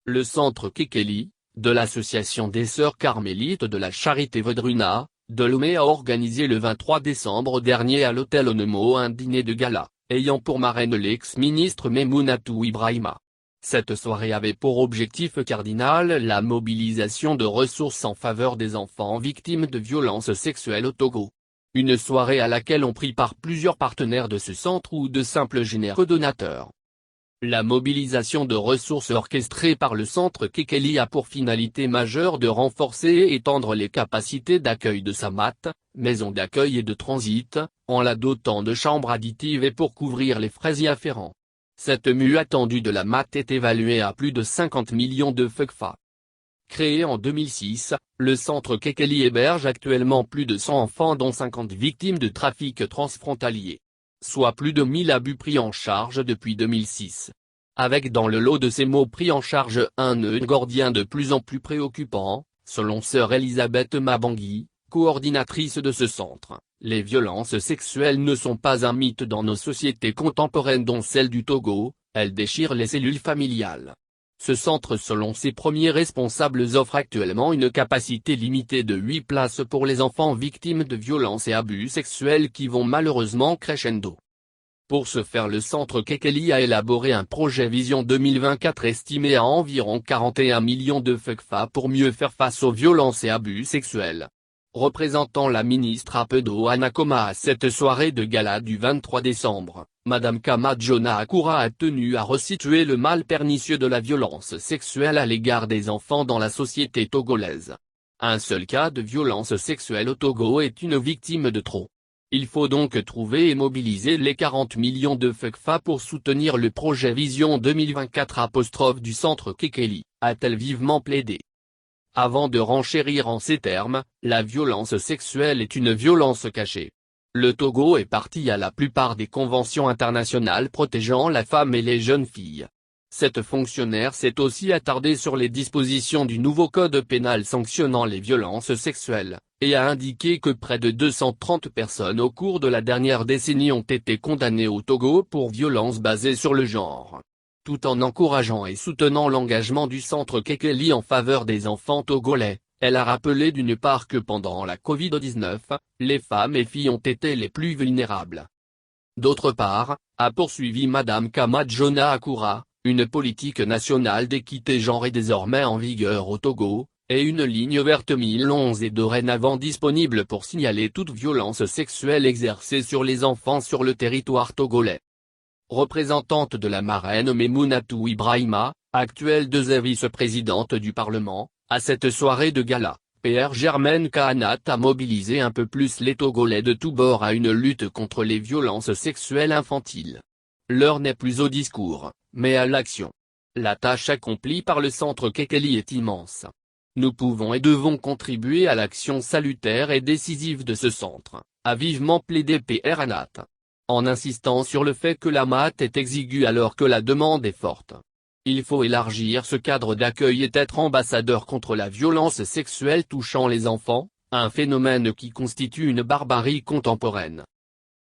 Le centre Kekeli, de l'association des Sœurs Carmélites de la Charité Vodruna, de Lomé a organisé le 23 décembre dernier à l'hôtel Onemo un dîner de gala, ayant pour marraine l'ex-ministre Memounnatou Ibrahima. Cette soirée avait pour objectif cardinal la mobilisation de ressources en faveur des enfants victimes de violences sexuelles au Togo. Une soirée à laquelle ont pris part plusieurs partenaires de ce centre ou de simples généreux donateurs. La mobilisation de ressources orchestrée par le centre Kekeli a pour finalité majeure de renforcer et étendre les capacités d'accueil de Samat, maison d'accueil et de transit, en la dotant de chambres additives et pour couvrir les frais y afférents. Cette mue attendue de la MAT est évaluée à plus de 50 millions de FCFA. Créé en 2006, le centre Kekeli héberge actuellement plus de 100 enfants dont 50 victimes de trafic transfrontalier. Soit plus de 1000 abus pris en charge depuis 2006. Avec dans le lot de ces mots pris en charge un nœud gordien de plus en plus préoccupant, selon sœur Elisabeth Mabangui, coordinatrice de ce centre, les violences sexuelles ne sont pas un mythe dans nos sociétés contemporaines dont celle du Togo, elles déchirent les cellules familiales. Ce centre selon ses premiers responsables offre actuellement une capacité limitée de 8 places pour les enfants victimes de violences et abus sexuels qui vont malheureusement crescendo. Pour ce faire le centre Kekeli a élaboré un projet Vision 2024 estimé à environ 41 millions de FCFA pour mieux faire face aux violences et abus sexuels. Représentant la ministre Apedo Anakoma à cette soirée de gala du 23 décembre, Madame Kamadjona Akura a tenu à resituer le mal pernicieux de la violence sexuelle à l'égard des enfants dans la société togolaise. Un seul cas de violence sexuelle au Togo est une victime de trop. Il faut donc trouver et mobiliser les 40 millions de FCFA pour soutenir le projet Vision 2024 du centre Kekeli, a-t-elle vivement plaidé. Avant de renchérir en ces termes, la violence sexuelle est une violence cachée. Le Togo est partie à la plupart des conventions internationales protégeant la femme et les jeunes filles. Cette fonctionnaire s'est aussi attardée sur les dispositions du nouveau code pénal sanctionnant les violences sexuelles, et a indiqué que près de 230 personnes au cours de la dernière décennie ont été condamnées au Togo pour violences basées sur le genre. Tout en encourageant et soutenant l'engagement du centre Kekeli en faveur des enfants togolais, elle a rappelé d'une part que pendant la Covid-19, les femmes et filles ont été les plus vulnérables. D'autre part, a poursuivi Madame Kamadjona Akura, une politique nationale d'équité genre est désormais en vigueur au Togo, et une ligne verte 1011 est dorénavant disponible pour signaler toute violence sexuelle exercée sur les enfants sur le territoire togolais. Représentante de la marraine Memounnatou Ibrahima, actuelle deuxième vice-présidente du Parlement, à cette soirée de gala, PR Germaine Kahanat a mobilisé un peu plus les Togolais de tous bords à une lutte contre les violences sexuelles infantiles. L'heure n'est plus au discours, mais à l'action. La tâche accomplie par le centre Kekeli est immense. Nous pouvons et devons contribuer à l'action salutaire et décisive de ce centre, a vivement plaidé PR Anat. En insistant sur le fait que la MAT est exiguë alors que la demande est forte. Il faut élargir ce cadre d'accueil et être ambassadeur contre la violence sexuelle touchant les enfants, un phénomène qui constitue une barbarie contemporaine.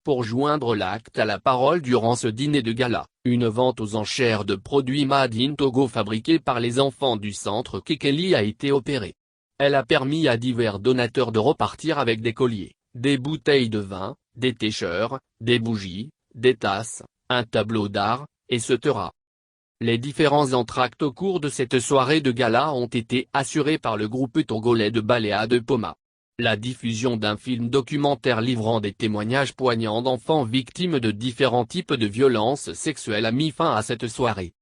Pour joindre l'acte à la parole durant ce dîner de gala, une vente aux enchères de produits Made in Togo fabriqués par les enfants du centre Kekeli a été opérée. Elle a permis à divers donateurs de repartir avec des colliers, des bouteilles de vin, des t-shirts, des bougies, des tasses, un tableau d'art, etc. Les différents entractes au cours de cette soirée de gala ont été assurés par le groupe togolais de Baléa de Poma. La diffusion d'un film documentaire livrant des témoignages poignants d'enfants victimes de différents types de violences sexuelles a mis fin à cette soirée.